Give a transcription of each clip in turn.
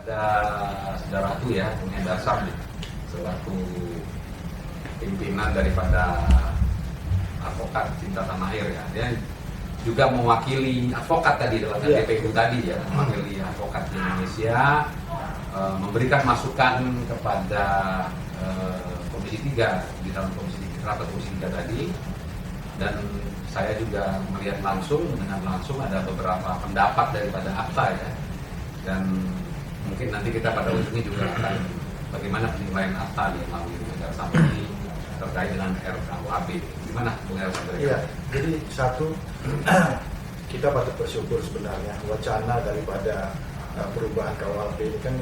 Ada saudaraku ya, punya dasar selaku pimpinan daripada advokat cinta tanah air ya. Dia juga mewakili advokat tadi dalam TPU tadi ya, mewakili advokat di Indonesia, memberikan masukan kepada Komisi 3 di dalam rapat Komisi 3 tadi, dan saya juga melihat dengan langsung ada beberapa pendapat daripada APTA ya, dan mungkin nanti kita pada ujungnya juga akan bagaimana penilaian APTA yang melalui negara sampai ini terkait dengan RKUHP. Gimana Bung Elsa? Iya, jadi satu, kita patut bersyukur sebenarnya wacana daripada perubahan KUHP ini kan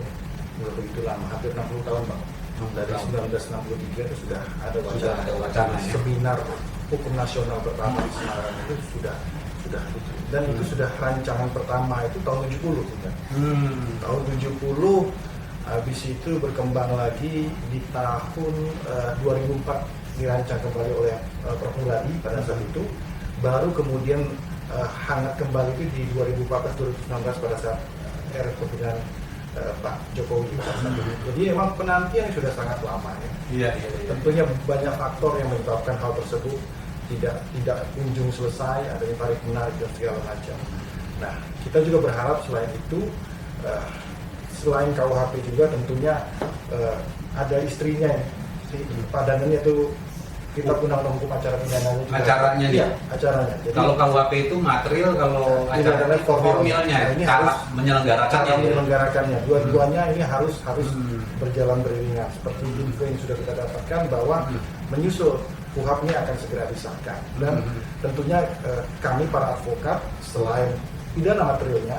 belum begitu lama, hampir 60 tahun Bang. Dari 1963 itu sudah ada wacana seminar hukum nasional pertama di Semarang itu sudah dan itu sudah rancangan pertama itu tahun 70 kan. Tahun 70, habis itu berkembang lagi di tahun 2004 dirancang kembali oleh Prof. Muladi pada saat itu, baru kemudian hangat kembali itu di 2014-2019 pada saat era kepemimpinan Pak Jokowi. Jadi memang penantian sudah sangat lama ya. Tentunya banyak faktor yang menyebabkan hal tersebut tidak kunjung selesai, adanya tarik menarik dan segala macam. Nah, kita juga berharap selain itu, selain KUHP juga tentunya ada istrinya ya. Padanannya itu kita undang-undang hukum acara pidananya juga. Acaranya iya, acaranya. Jadi, kalau KUHP itu material, kalau acara formilnya, ini cara harus menyelenggarakannya. Dua-duanya ini harus berjalan beriringan. Seperti info yang sudah kita dapatkan bahwa menyusul KUHP-nya akan segera disahkan. Dan tentunya kami para advokat selain pidana materialnya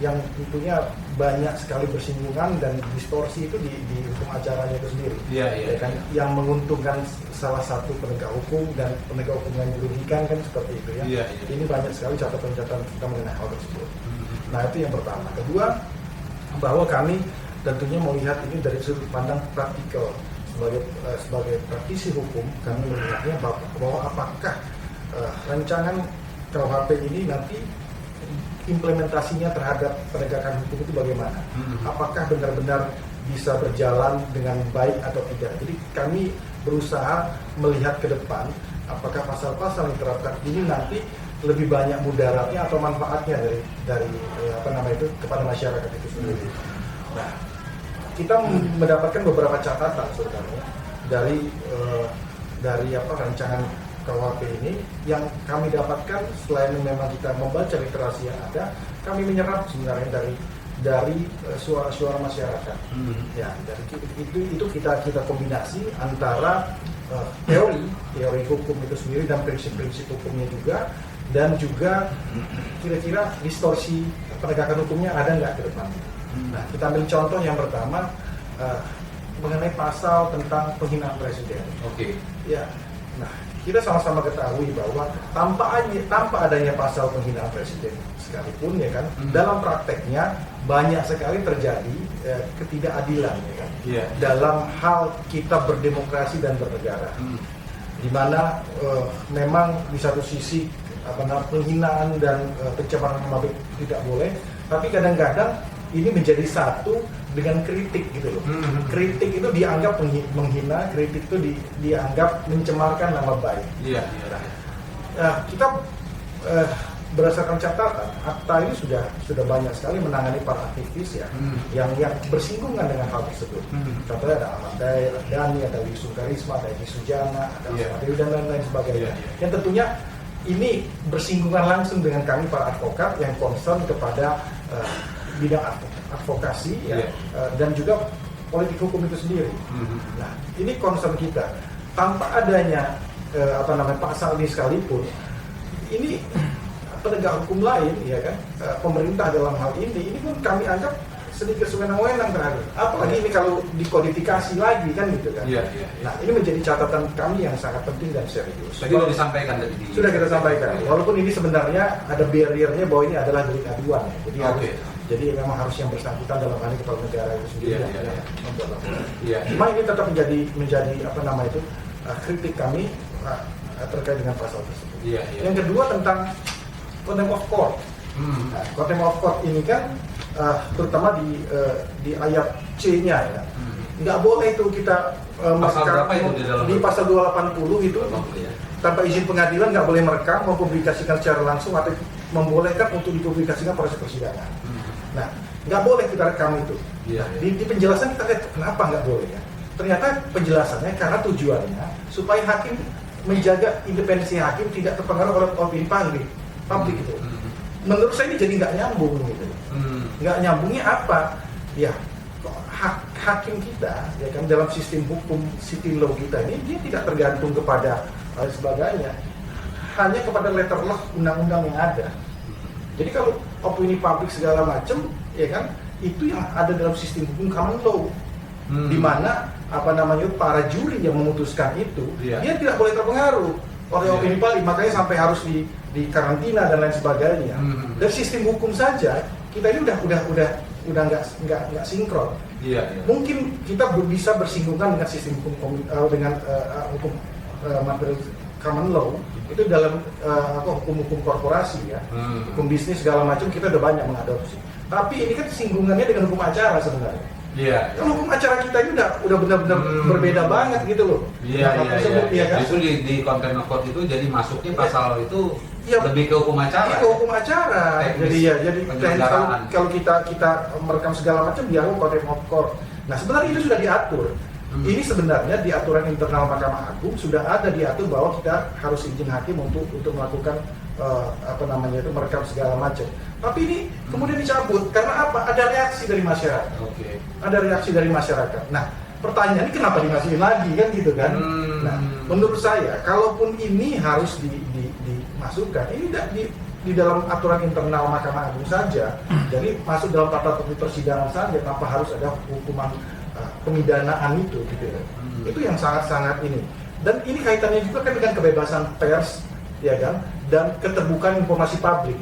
yang tentunya banyak sekali bersinggungan dan distorsi itu di hukum acaranya itu sendiri. Ya kan? Yang menguntungkan salah satu penegak hukum dan penegak hukum yang dirugikan kan seperti itu ya. Ini banyak sekali catatan-catatan kita mengenai hal tersebut. Nah, itu yang pertama. Kedua, bahwa kami tentunya melihat ini dari sudut pandang praktikal. Sebagai praktisi hukum, kami melihatnya bahwa apakah rancangan KUHP ini nanti implementasinya terhadap penegakan hukum itu bagaimana? Apakah benar-benar bisa berjalan dengan baik atau tidak? Jadi kami berusaha melihat ke depan apakah pasal-pasal yang diterapkan ini nanti lebih banyak mudaratnya atau manfaatnya dari kepada masyarakat itu sendiri. Nah, kita mendapatkan beberapa catatan sebenarnya dari rancangan KUHP ini. Yang kami dapatkan selain memang kita membaca literasi yang ada, kami menyerap sebenarnya dari suara-suara masyarakat. Ya, dari itu kita kombinasi antara teori hukum itu sendiri dan prinsip-prinsip hukumnya juga, dan juga kira-kira distorsi penegakan hukumnya ada nggak ke depannya. Nah, kita ambil contoh yang pertama mengenai pasal tentang penghinaan presiden. Ya, nah kita sama-sama ketahui bahwa tanpa adanya pasal penghinaan presiden sekalipun ya kan, dalam prakteknya banyak sekali terjadi ketidakadilan ya kan, dalam hal kita berdemokrasi dan bernegara, di mana memang di satu sisi penghinaan dan pencemaran nama baik tidak boleh, tapi kadang-kadang ini menjadi satu dengan kritik gitu loh. Kritik itu dianggap menghina, kritik itu dianggap mencemarkan nama baik. Nah, kita berdasarkan catatan, APTA ini sudah banyak sekali menangani para aktivis ya, yang bersinggungan dengan hal tersebut. Contohnya ada Ahmad Dhani, ada Yusuf Karisma, ada Edi Sujana, ada Ahmad dan lain-lain sebagainya. Yang tentunya ini bersinggungan langsung dengan kami para advokat yang concern kepada bidang advokasi dan juga politik hukum itu sendiri. Nah, ini concern kita. Tanpa adanya pasal ini sekalipun, ini penegak hukum lain ya kan, pemerintah dalam hal ini pun kami anggap sedikit sewenang-wenang terhadap. Apalagi ini kalau dikodifikasi lagi kan gitu kan. Nah, ini menjadi catatan kami yang sangat penting dan serius. Tadi sudah disampaikan tadi. Sudah kita sampaikan. Walaupun ini sebenarnya ada barrier-nya bahwa ini adalah delik aduan ya. Jadi memang harus yang bersangkutan dalam hal ini kepala negara itu sendiri yang membuat laporan. Cuma ini tetap menjadi kritik kami terkait dengan pasal tersebut. Yang kedua tentang contempt of court. Contempt of court ini kan terutama di ayat C-nya ya. Nggak boleh itu kita Pasal merekam berapa itu di dalam? di pasal 280 itu Ya. tanpa izin pengadilan nggak boleh merekam, mempublikasikan secara langsung atau membolehkan untuk dipublikasikan proses persidangan. Nah, nggak boleh kita rekam itu. Iya, iya. Di penjelasan kita lihat kenapa nggak boleh ya. Ternyata penjelasannya karena tujuannya supaya hakim menjaga independensi hakim tidak terpengaruh oleh opini publik itu. Menurut saya ini jadi nggak nyambung gitu. Nggak nyambungnya apa? Ya hakim kita ya kan dalam sistem hukum civil law kita ini dia tidak tergantung kepada sebagainya, hanya kepada letter law undang-undang yang ada. Jadi kalau opini publik segala macam ya kan itu yang ada dalam sistem hukum common law, di mana para juri yang memutuskan itu dia tidak boleh terpengaruh oleh opini publik, makanya sampai harus di karantina dan lain sebagainya. Dari sistem hukum saja kita ini udah nggak sinkron. Mungkin kita bisa bersinggungan dengan sistem hukum hukum material common law itu dalam hukum korporasi ya, hukum bisnis segala macam kita udah banyak mengadopsi. Tapi ini kan singgungannya dengan hukum acara sebenarnya. Kan hukum acara kita ini udah benar-benar berbeda banget gitu loh. Kan? Justru di content of court itu jadi masuknya pasal itu lebih ke hukum acara. Ke hukum acara. Jadi kalau kita merekam segala macam dia content of court. Nah sebenarnya itu sudah diatur. Ini sebenarnya di aturan internal Mahkamah Agung sudah ada diatur bahwa kita harus izin hakim untuk melakukan merekam segala macam. Tapi ini kemudian dicabut karena apa? Ada reaksi dari masyarakat. Ada reaksi dari masyarakat. Nah, pertanyaannya kenapa dimasukin lagi kan gitu kan? Nah, menurut saya kalaupun ini harus dimasukkan, ini di dalam aturan internal Mahkamah Agung saja. Jadi masuk dalam tata tertib persidangan saja tanpa harus ada hukuman pemidanaan itu gitu ya. Itu yang sangat-sangat ini. Dan ini kaitannya juga kan dengan kebebasan pers ya kan dan keterbukaan informasi publik.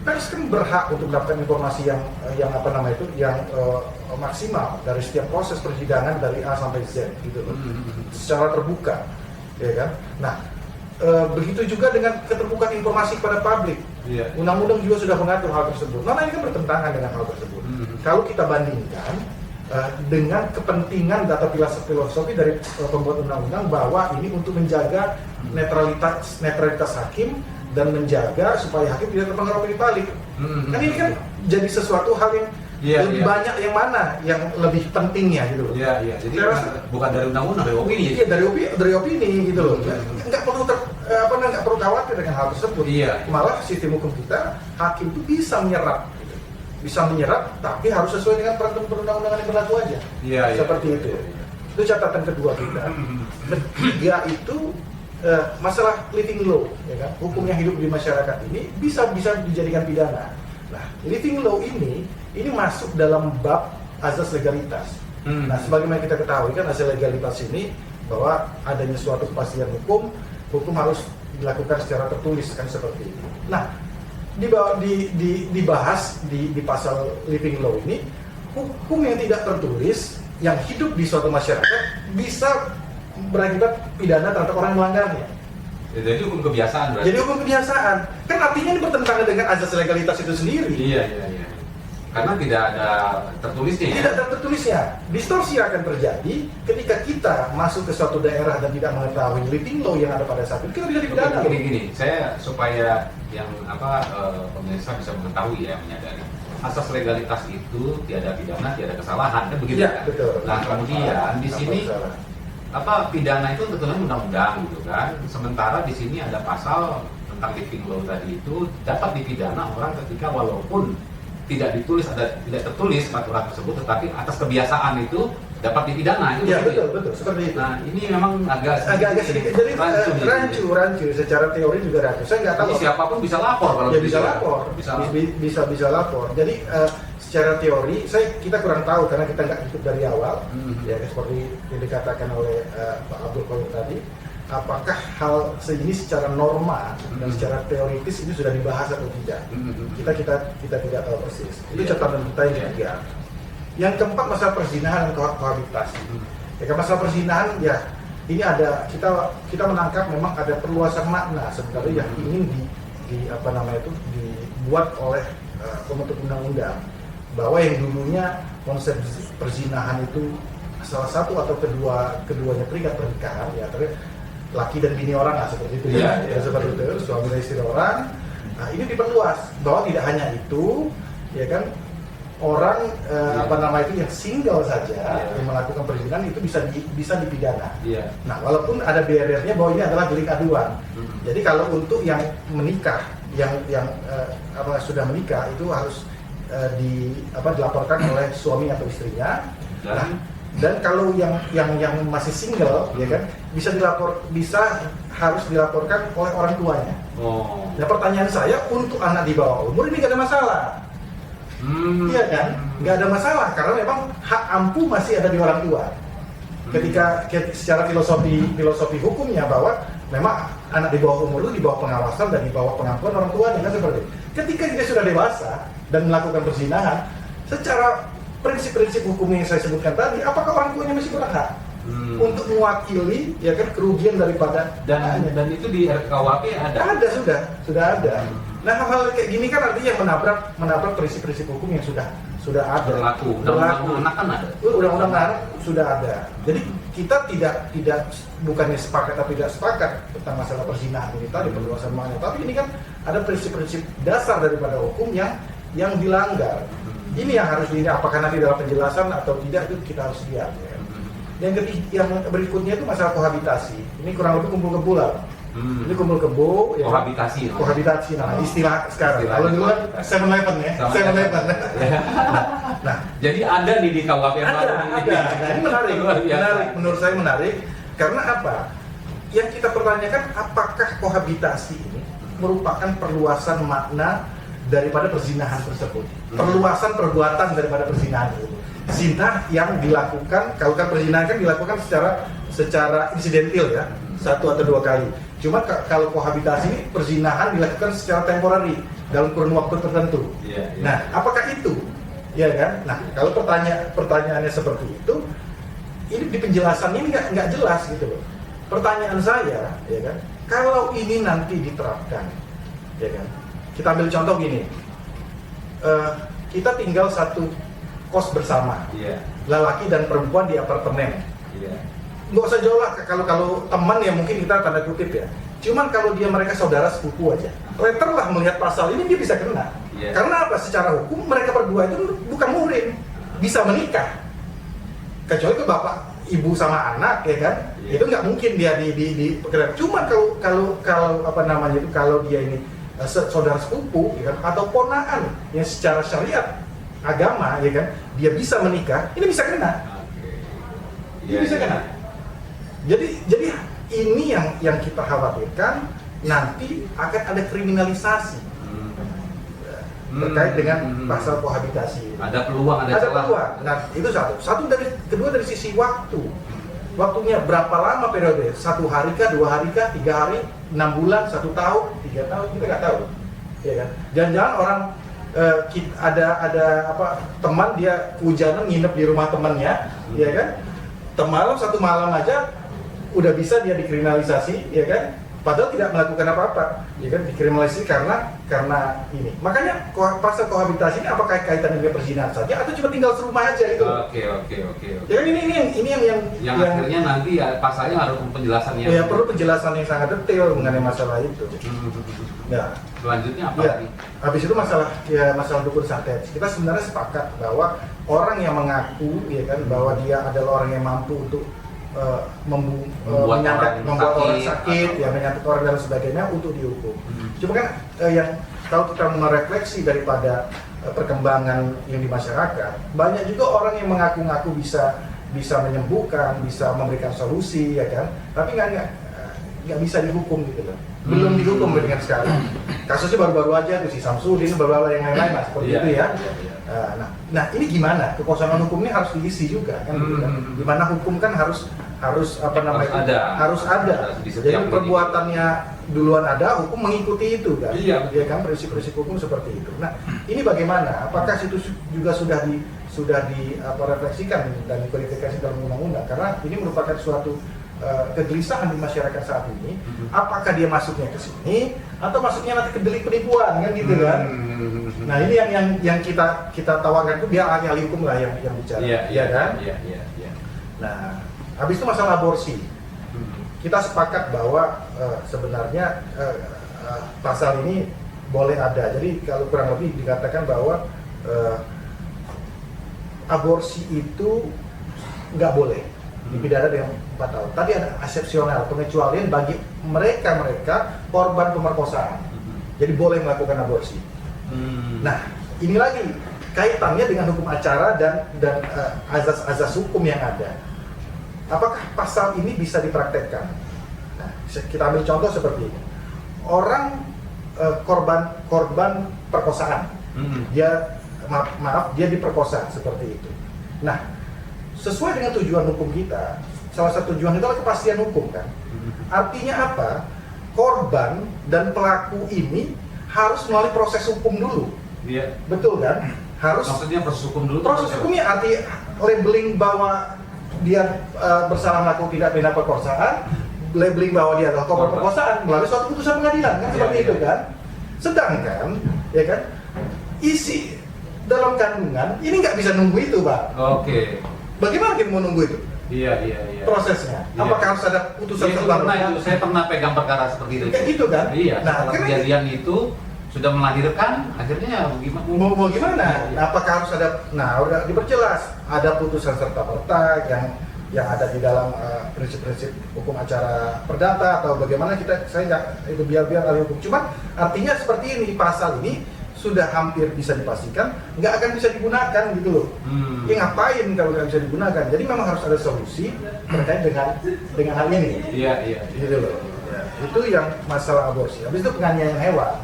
Pers kan berhak untuk mendapatkan informasi yang maksimal dari setiap proses persidangan dari A sampai Z gitu loh. Secara terbuka ya kan. Nah, begitu juga dengan keterbukaan informasi kepada publik. Undang-undang juga sudah mengatur hal tersebut. Nah, ini kan bertentangan dengan hal tersebut. Kalau kita bandingkan dengan kepentingan data filosofi dari pembuat undang-undang bahwa ini untuk menjaga netralitas hakim dan menjaga supaya hakim tidak terpengaruh opini publik. Kan ini kan jadi sesuatu hal yang lebih banyak yang mana yang lebih pentingnya gitu loh. Jadi bukan dari undang-undang, dari opini. Iya, dari opini gitu loh. Nggak perlu khawatir dengan hal tersebut. Malah sistem hukum kita hakim itu bisa menyerap tapi harus sesuai dengan peraturan perundang-undangan yang berlaku aja. Seperti itu. Itu catatan kedua kita. Ketiga itu masalah living law, ya kan? Hukum yang hidup di masyarakat ini bisa dijadikan pidana. Nah, living law ini masuk dalam bab azas legalitas. Nah, sebagaimana kita ketahui kan azas legalitas ini bahwa adanya suatu kepastian hukum harus dilakukan secara tertulis kan seperti itu. Nah, dibahas di pasal living law ini hukum yang tidak tertulis yang hidup di suatu masyarakat bisa berakibat pidana terhadap orang yang melanggarnya. Jadi hukum kebiasaan berarti. Jadi hukum kebiasaan. Kan artinya ini bertentangan dengan azas legalitas itu sendiri. Karena tidak ada tertulisnya. Tidak ada tertulisnya. Distorsi akan terjadi ketika kita masuk ke suatu daerah dan tidak mengetahui living law yang ada pada saat itu. Kita bisa dipidana. Gini, saya supaya yang pemirsa bisa mengetahui ya, menyadari asas legalitas itu tiada pidana, tiada kesalahan kan begitu kan? Betul. Nah kemudian di sini pidana itu tentunya undang-undang gitu kan. Sementara di sini ada pasal tentang living law tadi itu dapat dipidana orang ketika walaupun tidak tertulis peraturan tersebut, tetapi atas kebiasaan itu dapat dipidana. Itu betul seperti itu. Nah ini memang agak sedikit jadi rancu secara teori juga rancu. Saya nggak tahu. Jadi siapapun bisa lapor kalau bisa lapor. Jadi secara teori kita kurang tahu karena kita nggak ikut dari awal. Ya seperti yang dikatakan oleh Pak Abdul Qadir tadi. Apakah hal ini secara norma dan secara teoritis ini sudah dibahas atau tidak? Kita tidak tahu persis. Itu catatan kita yang ketiga. Yang keempat masalah perzinahan dan kohabitasi. Masalah perzinahan ya ini ada kita menangkap memang ada perluasan makna sebenarnya yang ingin dibuat oleh pembentuk undang-undang. bahwa yang dulunya konsep perzinahan itu salah satu atau keduanya terikat pernikahan, ya laki dan bini orang lah seperti itu seperti itu, suami dan istri orang. Nah ini diperluas bahwa tidak hanya itu, ya kan, orang itu yang single saja yang melakukan perzinahan itu bisa dipidana. Nah walaupun ada barriernya bahwa ini adalah delik aduan. Jadi kalau untuk yang menikah, yang sudah menikah itu harus dilaporkan oleh suami atau istrinya. Dan kalau yang masih single, ya kan, harus dilaporkan oleh orang tuanya. Nah pertanyaan saya, untuk anak di bawah umur ini nggak ada masalah. Iya kan, nggak ada masalah karena memang hak ampuh masih ada di orang tua. Ketika secara filosofi hukumnya bahwa memang anak di bawah umur itu di bawah pengawasan dan di bawah pengampuan orang tua, kan seperti itu. Ketika dia sudah dewasa dan melakukan perzinahan, secara prinsip-prinsip hukum yang saya sebutkan tadi, apakah orang tuanya masih berhak untuk mewakili, ya kan, kerugian daripada dan itu di RKUHP ada? Ada, sudah ada. Nah hal-hal kayak gini kan artinya menabrak prinsip-prinsip hukum yang sudah ada. Berlaku. Undang-undang anak kan ada. Undang-undang anak sudah ada. Jadi kita tidak bukannya sepakat atau tidak sepakat tentang masalah perzinahan ini tadi, perluasan makna, tapi ini kan ada prinsip-prinsip dasar daripada hukum yang dilanggar. Ini yang harus dilihat apakah nanti dalam penjelasan atau tidak, itu kita harus lihat. Ya. Yang berikutnya itu masalah kohabitasi. Ini kurang lebih kumpul kebo lah. Ini kumpul kebo. Kohabitasi. Nah, istilah sekarang. Kalau dulu kan 7-Eleven ya. 7-Eleven. Nah, jadi ada nih di KUHP yang baru. Ada. Nah, ini menarik. Menurut saya menarik. Karena apa? Yang kita pertanyakan, apakah kohabitasi ini merupakan perluasan makna daripada perzinahan tersebut, perluasan perbuatan daripada perzinahan itu. Zina yang dilakukan, kalau kan perzinahan kan dilakukan secara insidental ya, 1 atau 2 kali. Cuma kalau kohabitasi ini perzinahan dilakukan secara temporary dalam kurun waktu tertentu. Nah, apakah itu? Ya kan? Nah, kalau pertanyaannya seperti itu, ini di penjelasan ini nggak jelas gitu loh. Pertanyaan saya, ya kan, kalau ini nanti diterapkan, ya kan? Kita ambil contoh gini, kita tinggal satu kos bersama, lelaki dan perempuan di apartemen. Nggak usah jauh lah, kalau teman ya mungkin kita tanda kutip ya. Cuman kalau mereka saudara sepupu aja, letterlah melihat pasal ini dia bisa kena. Karena apa? Secara hukum mereka berdua itu bukan muhrim, bisa menikah. Kecuali ke bapak, ibu sama anak, ya kan? Itu nggak mungkin dia di pekerjaan. Cuman kalau dia ini saudara sepupu, ya kan, atau ponaan yang secara syariat agama, ya kan, dia bisa menikah, ini bisa kena. Ini bisa kena. Jadi ini yang kita khawatirkan nanti akan ada kriminalisasi terkait dengan pasal kohabitasi. Ada peluang, ada peluang. Nah itu satu kedua dari sisi waktu. Waktunya berapa lama periode? 1 hari kah, 2 hari kah, 3 hari, 6 bulan, 1 tahun, 3 tahun, kita nggak tahu. Ya kan? Jangan-jangan orang ada teman dia hujanan nginep di rumah temannya, ya kan? Satu malam aja udah bisa dia dikriminalisasi, ya kan? Padahal tidak melakukan apa-apa, ya kan? Dikriminalisasi karena ini. Makanya pasal kohabitasi ini apakah kaitannya dengan perzinahan saja atau cuma tinggal serumah aja gitu? Oke. Ya ini yang akhirnya nanti ya pasalnya harus penjelasannya. Ya perlu penjelasan yang sangat detail mengenai masalah itu. Ya. Selanjutnya apa lagi? Habis itu masalah dukun santet. Kita sebenarnya sepakat bahwa orang yang mengaku, ya kan, bahwa dia adalah orang yang mampu untuk membuat orang sakit, ya, menyantet orang dan sebagainya untuk dihukum. Cuma kan yang kalau kita merefleksi daripada perkembangan yang di masyarakat, banyak juga orang yang mengaku-ngaku bisa menyembuhkan, bisa memberikan solusi, ya kan, tapi nggak bisa dihukum gitu loh. Belum dihukum dengan sekarang. Kasusnya baru-baru aja tuh si Samsudin, baru-baru yang lain-lain lah seperti itu ya. Nah ini gimana? Kekosongan hukum ini harus diisi juga kan? Gimana hukum kan harus ada. Jadi perbuatannya duluan ada, hukum mengikuti itu kan? Iya kan, prinsip-prinsip hukum seperti itu. Nah ini bagaimana? Apakah itu juga sudah direfleksikan dan dikodifikasi dalam undang-undang? Karena ini merupakan suatu kegelisahan di masyarakat saat ini, apakah dia masuknya ke sini atau masuknya nanti ke delik penipuan kan gitu kan. Nah ini yang kita tawarkan itu biar ahli hukum lah yang bicara, ya kan. Nah habis itu masalah aborsi, kita sepakat bahwa sebenarnya pasal ini boleh ada. Jadi kalau kurang lebih dikatakan bahwa aborsi itu nggak boleh dipidana dengan 4 tahun. Tadi ada eksepsional, pengecualian bagi mereka korban pemerkosaan. Jadi boleh melakukan aborsi. Nah, ini lagi kaitannya dengan hukum acara dan azas-azas hukum yang ada. Apakah pasal ini bisa dipraktekkan? Nah, kita ambil contoh seperti ini. Orang korban perkosaan, dia maaf dia diperkosa seperti itu. Nah, sesuai dengan tujuan hukum kita, salah satu tujuan itu adalah kepastian hukum kan. Artinya apa? Korban dan pelaku ini harus melalui proses hukum dulu. Iya. Betul kan? Harus. Maksudnya proses hukum dulu. Proses hukumnya arti labeling bahwa dia bersalah melakukan tindak pidana perkosaan, labeling bahwa dia adalah korban perkosaan melalui suatu putusan pengadilan kan, seperti itu kan. Sedangkan, ya kan, isi dalam kandungan ini nggak bisa nunggu itu, Pak. Oke. Bagaimana kita mau nunggu itu? Iya. Prosesnya. Iya. Apakah harus ada putusan itu saya pernah pegang perkara seperti itu. Kayak gitu kan? Iya. Nah, setelah kejadian itu sudah melahirkan, akhirnya bagaimana? Mau gimana? Iya. Nah, apakah harus ada? Nah, udah diperjelas ada putusan serta merta yang ada di dalam prinsip-prinsip hukum acara perdata atau bagaimana saya nggak itu biar ahli hukum. Cuman artinya seperti ini, pasal ini sudah hampir bisa dipastikan nggak akan bisa digunakan gitu loh. Ya ngapain kalau nggak bisa digunakan? Jadi memang harus ada solusi terkait dengan hal ini. Iya. Gitu loh. Ya, itu yang masalah aborsi. Habis itu penganiayaan hewan.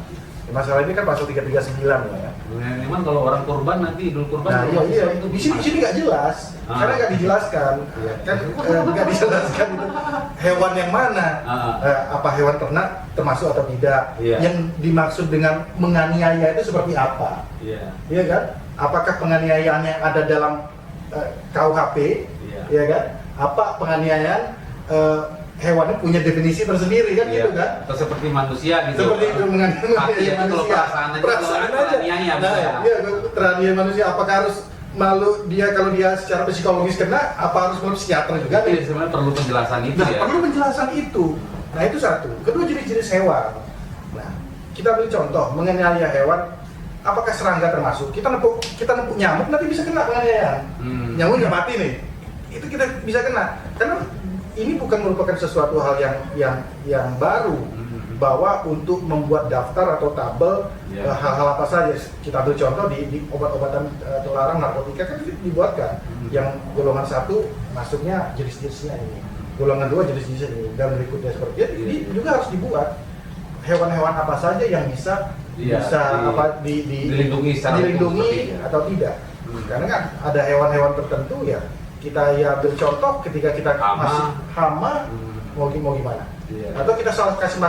Masalah ini kan pasal 339 ya. Memang kalau orang kurban nanti idul kurban. Nah iya. Di sini nggak jelas, karena nggak dijelaskan. Kan nggak dijelaskan itu hewan yang mana, apa hewan ternak termasuk atau tidak. Yang dimaksud dengan menganiaya itu seperti apa? Iya kan? Apakah penganiayaan yang ada dalam KUHP? Iya kan? Apa penganiayaan hewan punya definisi tersendiri kan, gitu kan? Atau seperti manusia gitu. Seperti itu menganiaya manusia. Perasaan aja. Nah, iya, teraniaya manusia. Apakah harus malu dia kalau dia secara psikologis kena? Apa harus melalui psikiater juga? Itu sebenarnya perlu penjelasan itu ya. Perlu penjelasan itu. Nah itu satu. Kedua, jenis-jenis hewan. Nah, kita ambil contoh menganiaya hewan. Apakah serangga termasuk? Kita nempuk nyamuk nanti bisa kena penganiayaan. Nyamuk nggak mati nih. Itu kita bisa kena. Karena ini bukan merupakan sesuatu hal yang baru, bahwa untuk membuat daftar atau tabel hal-hal apa saja. Kita ambil contoh di obat-obatan terlarang narkotika kan dibuatkan yang golongan 1 masuknya jenis-jenisnya ini, golongan 2 jenis-jenisnya ini, dan berikutnya seperti itu. Ini juga harus dibuat hewan-hewan apa saja yang bisa dilindungi atau tidak. Karena kan ada hewan-hewan tertentu ya. Kita ya ambil contoh ketika kita masih hama, mau gimana? Atau kita salah kasih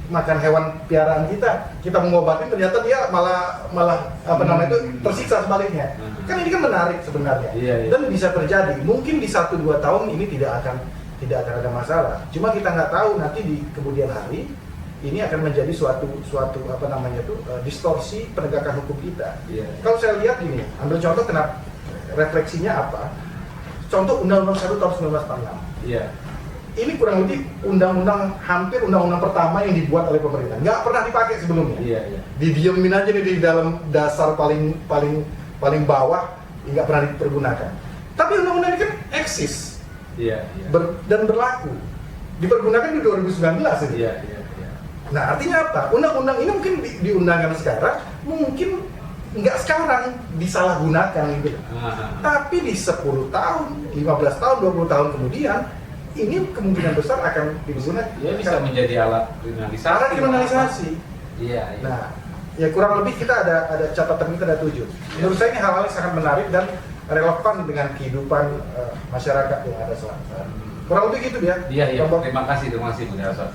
makan hewan piaraan kita mengobatin ternyata dia malah itu tersiksa sebaliknya. Kan ini kan menarik sebenarnya. Dan bisa terjadi. Mungkin di 1-2 tahun ini tidak akan ada masalah. Cuma kita nggak tahu nanti di kemudian hari ini akan menjadi suatu distorsi penegakan hukum kita. Kalau saya lihat gini, ambil contoh kenapa refleksinya apa? Contoh Undang-Undang 1 tahun 1946. Ini kurang lebih hampir undang-undang pertama yang dibuat oleh pemerintah. Nggak pernah dipakai sebelumnya. Didiemin aja nih di dalam dasar paling bawah, nggak pernah dipergunakan. Tapi undang-undang ini kan eksis dan berlaku. Dipergunakan di 2019 ini. Nah artinya apa? Undang-undang ini mungkin diundangkan sekarang, mungkin nggak sekarang disalahgunakan gitu. Tapi di 10 tahun, 15 tahun, 20 tahun kemudian ini kemungkinan besar akan digunakan. Bisa menjadi alat kriminalisasi. Nah, ya kurang lebih kita ada catatan, kita ada 7. Menurut saya ini hal-hal yang sangat menarik dan relevan dengan kehidupan masyarakat yang ada selama. Kurang lebih gitu ya. Terima kasih Bu Dasar.